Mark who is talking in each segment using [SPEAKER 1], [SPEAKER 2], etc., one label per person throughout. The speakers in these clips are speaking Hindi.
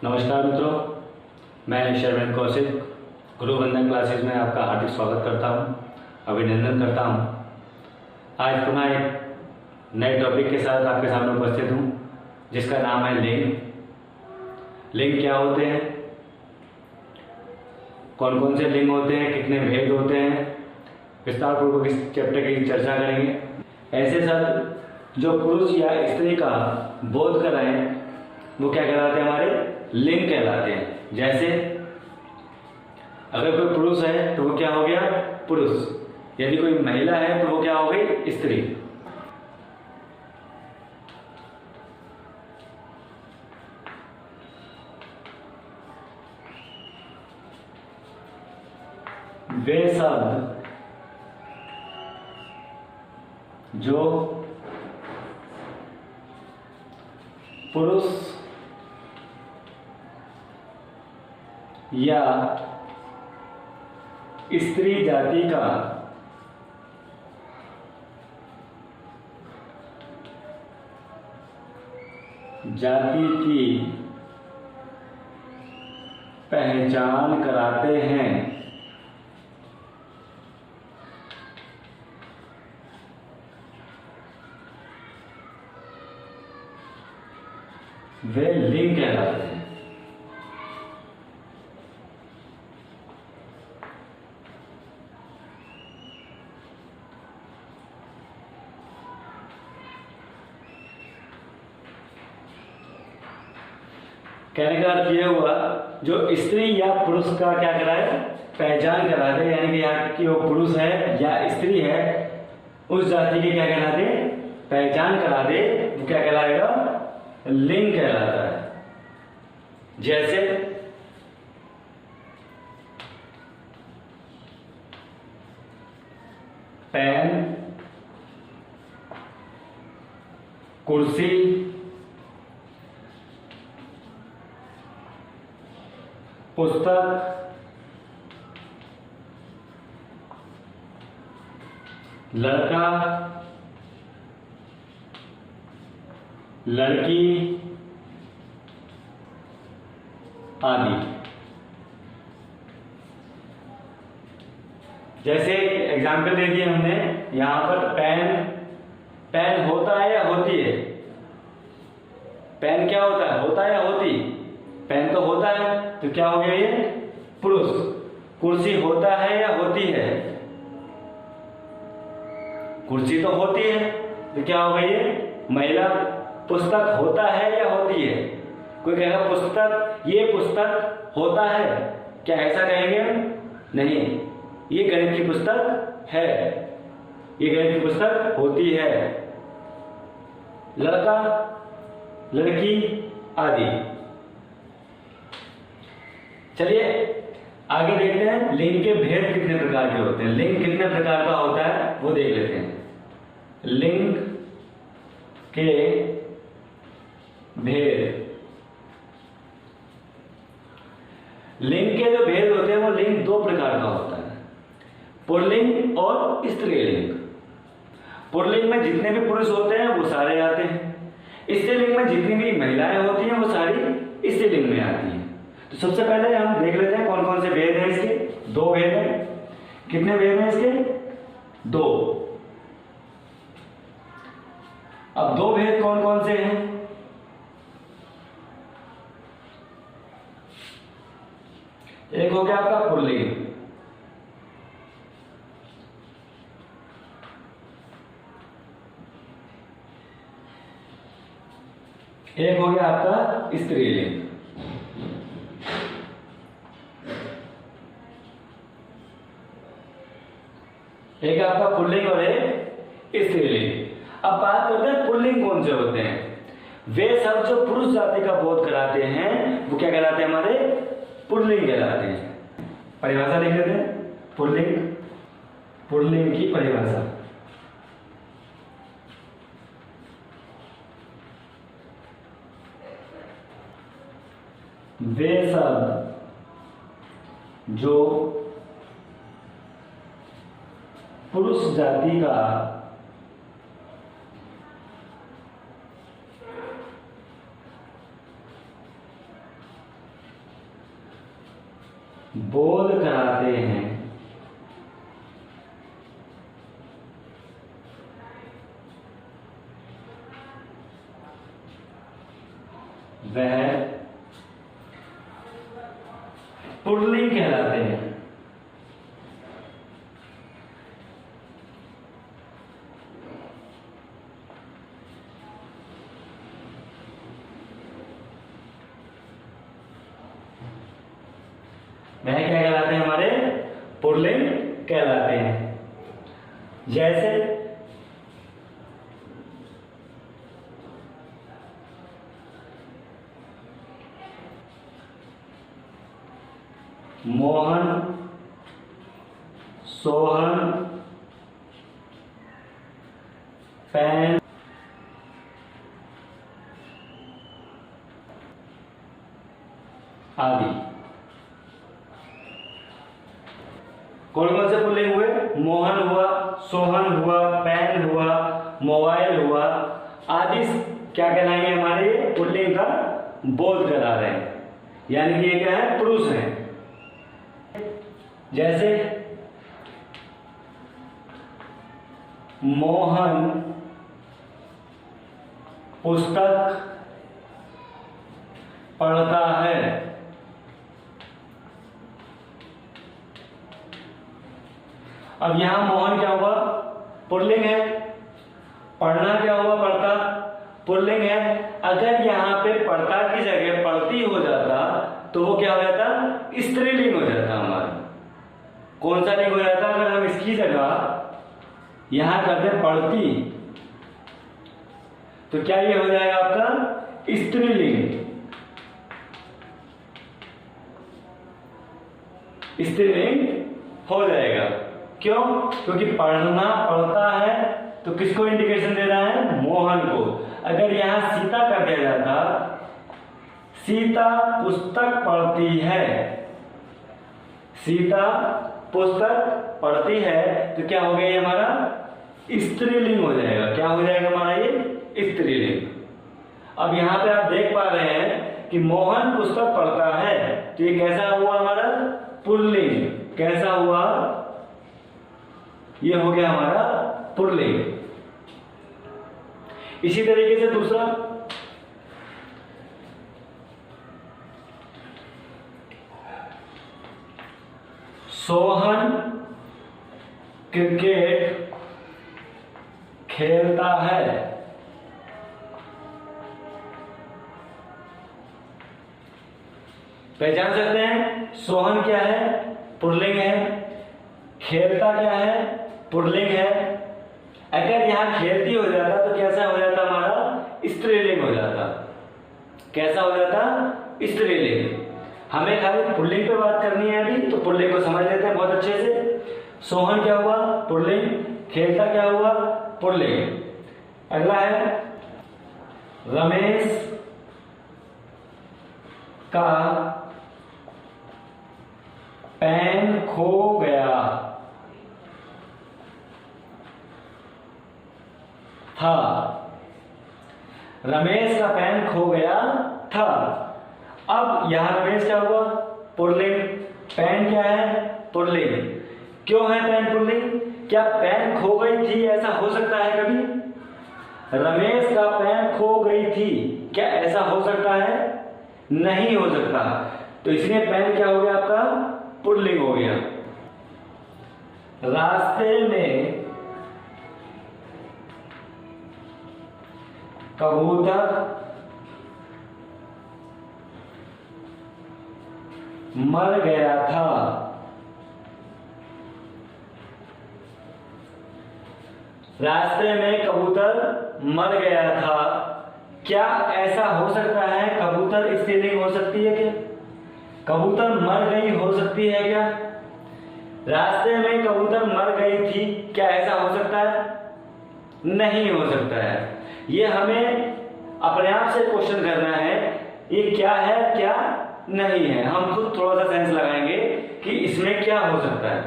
[SPEAKER 1] नमस्कार मित्रों, मैं शर्वेंद्र कौशिक गुरु वंदन क्लासेस में आपका हार्दिक स्वागत करता हूं, अभिनंदन करता हूं। आज पुनः एक नए टॉपिक के साथ आपके सामने उपस्थित हूं, जिसका नाम है लिंग। लिंग क्या होते हैं, कौन कौन से लिंग होते हैं, कितने भेद होते हैं, विस्तार पूर्वक इस चैप्टर की चर्चा करेंगे। ऐसे शब्द जो पुरुष या स्त्री का बोध कराएं वो क्या कहलाते हैं, हमारे लिंग कहलाते हैं। जैसे अगर कोई पुरुष है तो वो क्या हो गया, पुरुष। यदि कोई महिला है तो वो क्या हो गई, स्त्री। वे शब्द जो पुरुष या स्त्री जाति का जाति की पहचान कराते हैं, वे लिंग कहलाते हैं। कहने का अर्थ यह हुआ, जो स्त्री या पुरुष का क्या कराए, पहचान करा दे, यानी कि यहाँ कि वो पुरुष है या स्त्री है, उस जाति की क्या करा दे, पहचान करा दे, वो क्या कहलाएगा, लिंग कहलाता है। जैसे पेन, कुर्सी, पुस्तक, लड़का, लड़की आदि। जैसे एग्जाम्पल दे दिए हमने यहां पर, पेन होता है या होती है। पेन क्या होता है, होता है या होती, पेन तो होता है, तो क्या हो गया ये, पुरुष। कुर्सी होता है या होती है, कुर्सी तो होती है, तो क्या हो गई ये, महिला। पुस्तक होता है या होती है, कोई कहेगा पुस्तक, ये पुस्तक होता है, क्या ऐसा कहेंगे, नहीं, ये गणित की पुस्तक है, ये गणित की पुस्तक होती है। लड़का, लड़की आदि। चलिए आगे देखते हैं, लिंग के भेद कितने प्रकार के होते हैं, लिंग कितने प्रकार का होता है वो देख लेते हैं। लिंग के भेद, लिंग के जो भेद होते हैं वो लिंग दो प्रकार का होता है, पुल्लिंग और स्त्रीलिंग। पुल्लिंग में जितने भी पुरुष होते हैं वो सारे आते हैं, स्त्रीलिंग में जितनी भी महिलाएं होती हैं वो सारी स्त्रीलिंग में आती हैं। तो सबसे पहले हम देख लेते हैं कौन कौन से भेद हैं इसके। दो भेद हैं, कितने भेद हैं इसके, दो। अब दो भेद कौन कौन से हैं, एक हो गया आपका पुल्लिंग, एक हो गया आपका स्त्रीलिंग। एक आपका पुल्लिंग और एक स्त्रीलिंग। अब बात करते हैं पुल्लिंग कौन से होते हैं। वे सब जो पुरुष जाति का बोध कराते हैं वो क्या कहलाते हैं, हमारे पुल्लिंग कहलाते हैं। परिभाषा देख लेते हैं, पुल्लिंग, पुल्लिंग की परिभाषा। वे सब जो पुरुष जाति का बोध कराते हैं, वह पुल्लिंग कहलाते हैं। वह क्या कहलाते हैं? हमारे पुल्लिंग कहलाते हैं। जैसे मोहन, सोहन, पैन, आदि। कौन कौन से पुल्लिंग हुए? मोहन हुआ, सोहन हुआ, पैन हुआ, मोबाइल हुआ, आदि क्या कहलाएंगे? हमारे पुल्लिंग का बोध करा रहे हैं, यानी कि ये क्या है? पुरुष है। जैसे मोहन पुस्तक पढ़ता है, अब यहां मोहन क्या हुआ? पुल्लिंग है। पढ़ना क्या हुआ? पढ़ता, पुल्लिंग है। अगर यहां पे पढ़ता की जगह पढ़ती हो जाता तो वो क्या हो जाता? स्त्रीलिंग हो जाता हमारा। कौन सा लिंग हो जाता? अगर हम इसकी जगह यहां करते पढ़ती तो क्या ये हो जाएगा आपका? स्त्रीलिंग। स्त्रीलिंग हो जाएगा। क्यों? क्योंकि पढ़ना पढ़ता है तो किसको इंडिकेशन दे रहा है? मोहन को। अगर यहां सीता कर दिया जाता, सीता पुस्तक पढ़ती है, सीता पुस्तक पढ़ती है, तो क्या हो गया? ये हमारा स्त्रीलिंग हो जाएगा। क्या हो जाएगा हमारा? ये स्त्रीलिंग। अब यहां पे आप देख पा रहे हैं कि मोहन पुस्तक पढ़ता है, तो ये कैसा हुआ हमारा? पुल्लिंग। कैसा हुआ? ये हो गया हमारा पुल्लिंग। इसी तरीके से दूसरा, सोहन क्रिकेट खेलता है, पहचान सकते हैं? सोहन क्या है? पुल्लिंग है। खेलता क्या है? पुल्लिंग है। अगर यहां खेलती हो जाता तो कैसा हो जाता हमारा? स्त्रीलिंग हो जाता। कैसा हो जाता? स्त्रीलिंग। हमें खाली पुल्लिंग पे बात करनी है अभी, तो पुल्लिंग को समझ लेते हैं बहुत अच्छे से। सोहन क्या हुआ? पुल्लिंग। खेलता क्या हुआ? पुल्लिंग। अगला है रमेश का पेन खो गया था। रमेश का पेन खो गया था। अब यहां रमेश क्या हुआ? पुल्लिंग। पेन क्या है? पुल्लिंग। क्यों है पेन पुल्लिंग? क्या पेन खो गई थी ऐसा हो सकता है कभी? रमेश का पेन खो गई थी, क्या ऐसा हो सकता है? नहीं हो सकता। तो इसलिए पेन क्या हो गया आपका? पुल्लिंग हो गया। रास्ते में कबूतर मर गया था। रास्ते में कबूतर मर गया था, क्या ऐसा हो सकता है? कबूतर स्त्रीलिंग हो सकती है क्या? कबूतर मर गई हो सकती है क्या? रास्ते में कबूतर मर गई थी, क्या ऐसा हो सकता है? नहीं हो सकता है। ये हमें अपने आप से क्वेश्चन करना है, ये क्या है क्या नहीं है। हम खुद थोड़ा सा सेंस लगाएंगे कि इसमें क्या हो सकता है।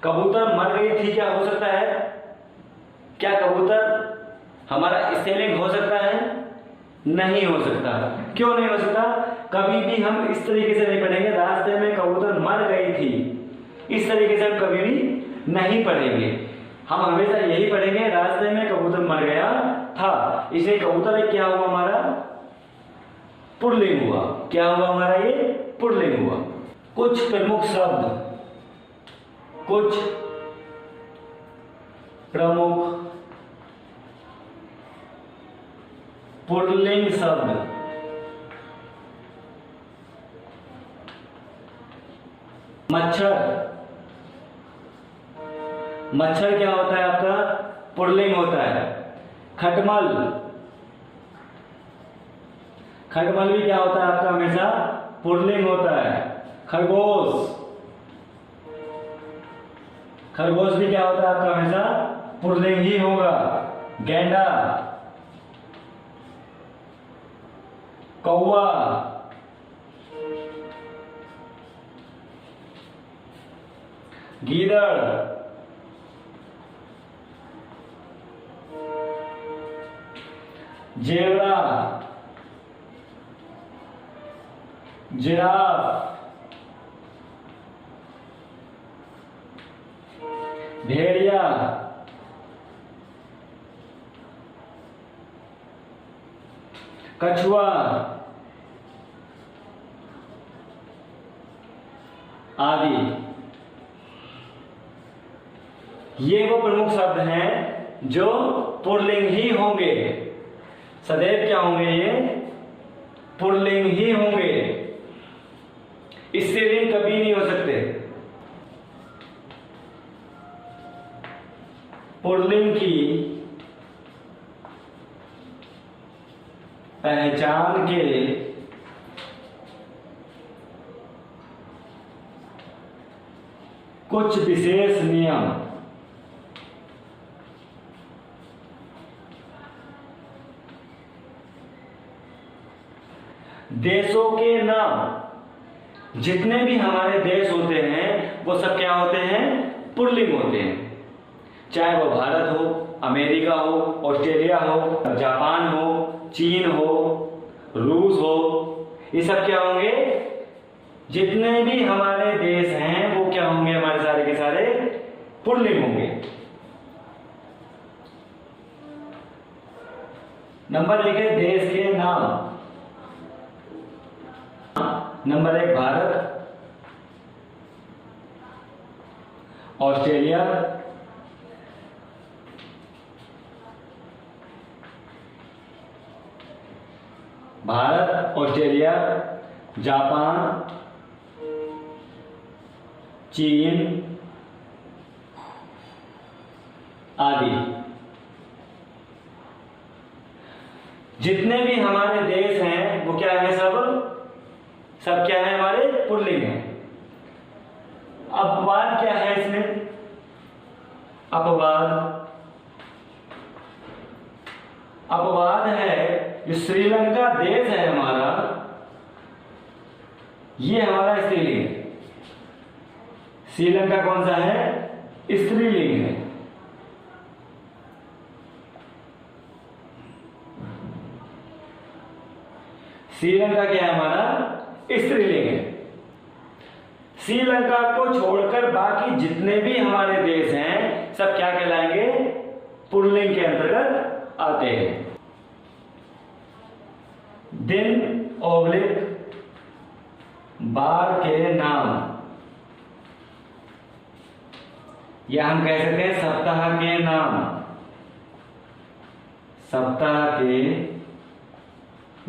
[SPEAKER 1] कबूतर मर गई थी, क्या हो सकता है? क्या कबूतर हमारा स्त्रीलिंग हो सकता है? नहीं हो सकता। क्यों नहीं हो सकता? कभी भी हम इस तरीके से नहीं पढ़ेंगे, रास्ते में कबूतर मर गई थी, इस तरीके से हम कभी भी नहीं पढ़ेंगे। हम हमेशा यही पढ़ेंगे, रास्ते में कबूतर मर गया था। इसे कबूतर एक क्या हुआ हमारा? पुल्लिंग हुआ। क्या हुआ हमारा? ये पुल्लिंग हुआ। कुछ प्रमुख शब्द, कुछ प्रमुख पुल्लिंग शब्द। मच्छर। मच्छर क्या होता है आपका? पुल्लिंग होता है। खटमल। खटमल भी क्या होता है आपका? हमेशा पुल्लिंग होता है। खरगोश। खरगोश भी क्या होता है आपका? हमेशा पुल्लिंग ही होगा। गेंडा। कौवा। गीदड़। जेवड़ा। जिराफ। भेड़िया। कछुआ आदि। ये वो प्रमुख शब्द हैं जो पुल्लिंग ही होंगे। सदैव क्या होंगे? ये पुल्लिंग ही होंगे। स्त्रीलिंग कभी नहीं हो सकते। पुल्लिंग की पहचान के कुछ विशेष नियम। देशों के नाम, जितने भी हमारे देश होते हैं वो सब क्या होते हैं? पुल्लिंग होते हैं। चाहे वो भारत हो, अमेरिका हो, ऑस्ट्रेलिया हो, जापान हो, चीन हो, रूस हो, ये सब क्या होंगे? जितने भी हमारे देश हैं वो क्या होंगे? हमारे सारे के सारे पुल्लिंग होंगे। नंबर 1 है देश के नाम। Number 1 Bharat, Australia, Bharat, Australia, Japan, चीन आदि। जितने भी हमारे देश हैं वो क्या है? सब क्या है? हमारे पुल्लिंग है। अपवाद क्या है इसमें? अपवाद है जो श्रीलंका देश है हमारा, ये हमारा स्त्रीलिंग है। श्रीलंका कौन सा है? स्त्रीलिंग है। श्रीलंका क्या है? हमारा स्त्रीलिंग है। श्रीलंका को छोड़कर बाकी जितने भी हमारे देश हैं सब क्या कहलाएंगे? पुल्लिंग के अंतर्गत आते हैं। दिन ओब्लिक बार के नाम, या हम कह सकते हैं सप्ताह के नाम। सप्ताह के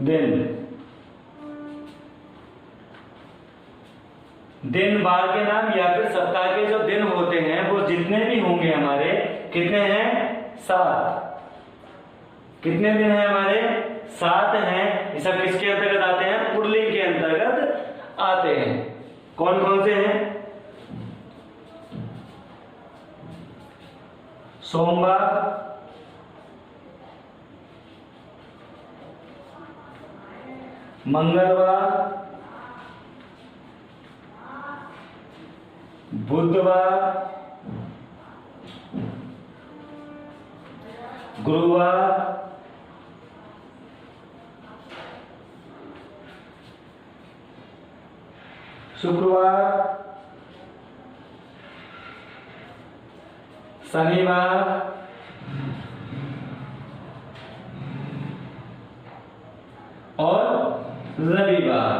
[SPEAKER 1] दिन, दिन बार के नाम या फिर सप्ताह के जो दिन होते हैं वो जितने भी होंगे हमारे, कितने हैं? 7। कितने दिन हैं हमारे? 7 हैं। ये सब किसके अंतर्गत आते हैं? पुल्लिंग के अंतर्गत आते हैं। कौन कौन से हैं? सोमवार, मंगलवार, बुधवार, गुरुवार, शुक्रवार, शनिवार, और रविवार।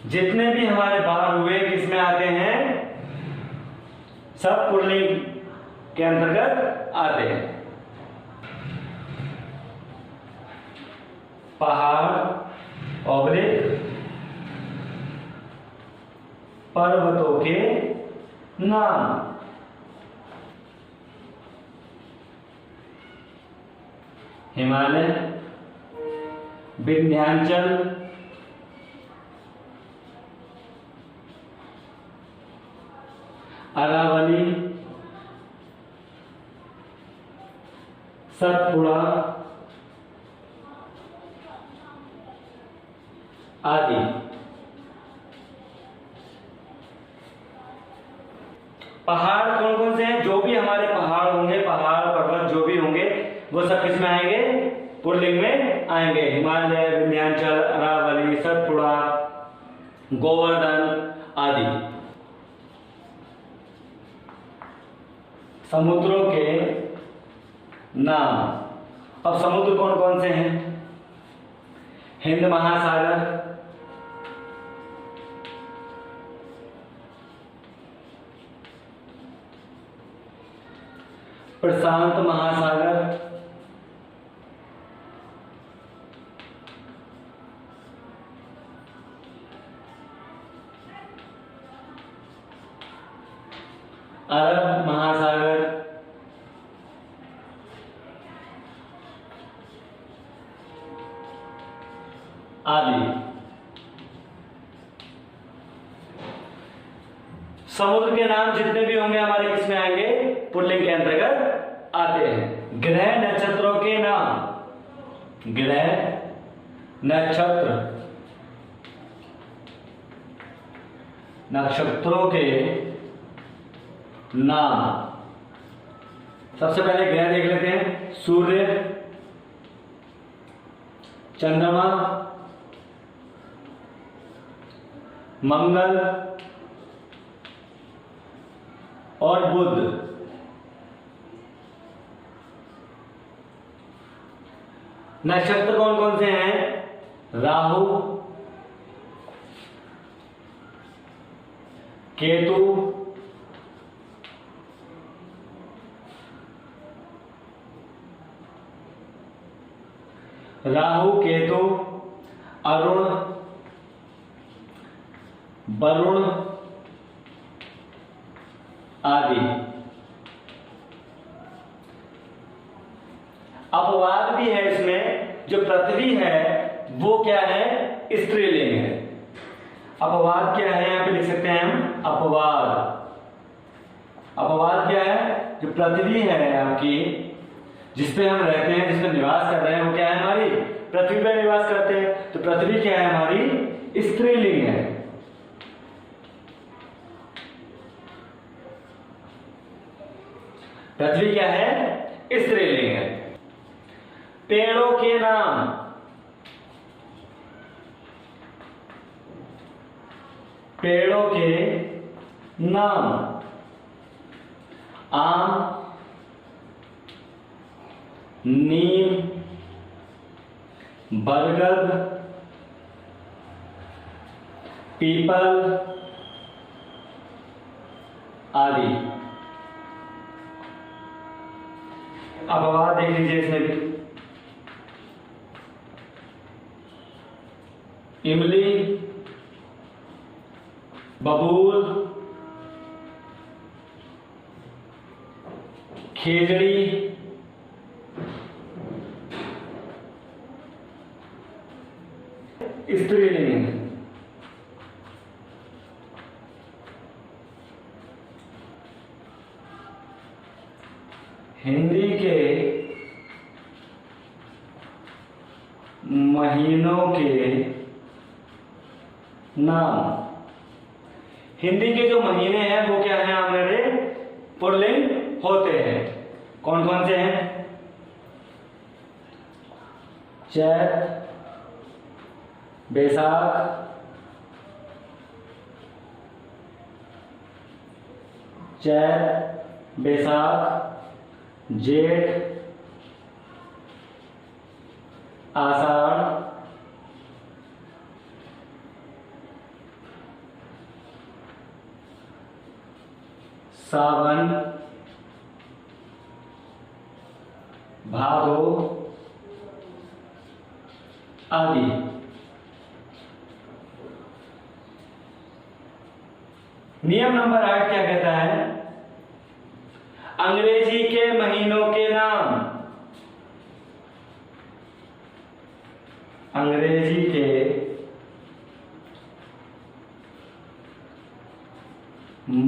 [SPEAKER 1] जितने भी हमारे बार हुए किसमें आते हैं? सब पुल्लिंग के अंतर्गत आते हैं। पहाड़ ऑब्लिक पर्वतों के नाम। हिमालय, विंध्याचल, अरावली, सतपुड़ा आदि। पहाड़ कौन कौन से हैं? जो भी हमारे पहाड़ होंगे, पहाड़ पर्वत जो भी होंगे, वो सब किस में आएंगे? पुल्लिंग में आएंगे। हिमालय, विंध्याचल, अरावली, सतपुड़ा, गोवर्धन आदि। समुद्रों के नाम। अब समुद्र कौन कौन से हैं? हिंद महासागर, प्रशांत महासागर, अरब महासागर, आदि। समुद्र के नाम जितने भी होंगे हमारे किसमें आएंगे? पुल्लिंग के अंतर्गत आते हैं। ग्रह नक्षत्रों के नाम। ग्रह नक्षत्र, नक्षत्रों के नाम। सबसे पहले ग्रह देख लेते हैं। सूर्य, चंद्रमा, मंगल और बुध। नक्षत्र कौन कौन से हैं? राहु, केतु, राहु, केतु, अरुण, वरुण आदि। अपवाद भी है इसमें। जो पृथ्वी है वो क्या है? स्त्रीलिंग है। अपवाद क्या है? यहां पे लिख सकते हैं हम अपवाद। अपवाद क्या है? जो पृथ्वी है आपकी, जिसपे हम रहते हैं, जिसपे निवास कर रहे हैं, वो क्या है? हमारी पृथ्वी पे निवास करते हैं। तो पृथ्वी क्या है? हमारी स्त्रीलिंग है। पृथ्वी क्या है? स्त्रीलिंग है। पेड़ों के नाम। पेड़ों के नाम। आम, नीम, बरगद, पीपल आदि। अपवाद देख लीजिए इसमें भी। इमली, बबूल, खेजड़ी, स्त्रीलिंग है। हिंदी के महीनों के नाम। हिंदी के जो महीने हैं वो क्या है? हमारे पुल्लिंग होते हैं। कौन कौन से हैं? चैत, बैसाख, चैत, बैसाख, जेठ, आषाढ़, सावन, भादो आदि। नियम नंबर 8 क्या कहता है? अंग्रेजी के महीनों के नाम। अंग्रेजी के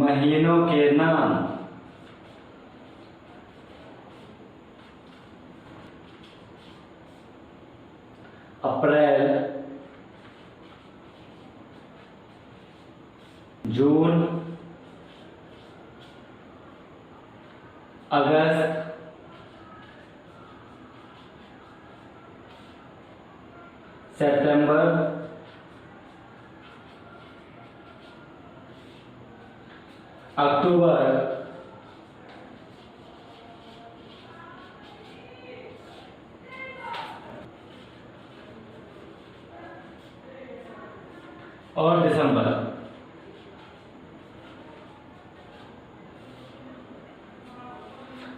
[SPEAKER 1] महीनों के नाम। अप्रैल, जून, अगस्त, सितंबर, अक्टूबर, और दिसंबर।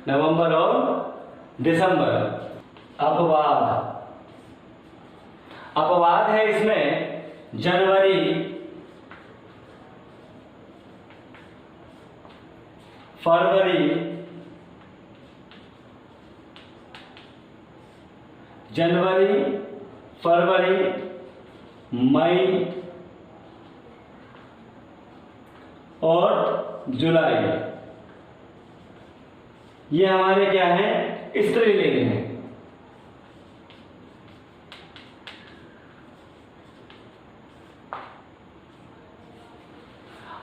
[SPEAKER 1] नवंबर और दिसंबर। अपवाद। अपवाद है इसमें जनवरी, फरवरी, जनवरी, फरवरी, मई और जुलाई। ये हमारे क्या है? स्त्रीलिंग है।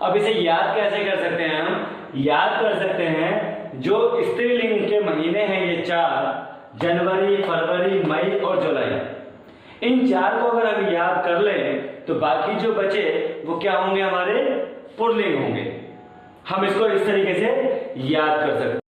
[SPEAKER 1] अब इसे याद कैसे कर सकते हैं? हम याद कर सकते हैं जो स्त्रीलिंग के महीने हैं ये 4, जनवरी, फरवरी, मई और जुलाई। इन 4 को अगर हम याद कर लें तो बाकी जो बचे वो क्या होंगे? हमारे पुल्लिंग होंगे। हम इसको इस तरीके से याद कर सकते हैं।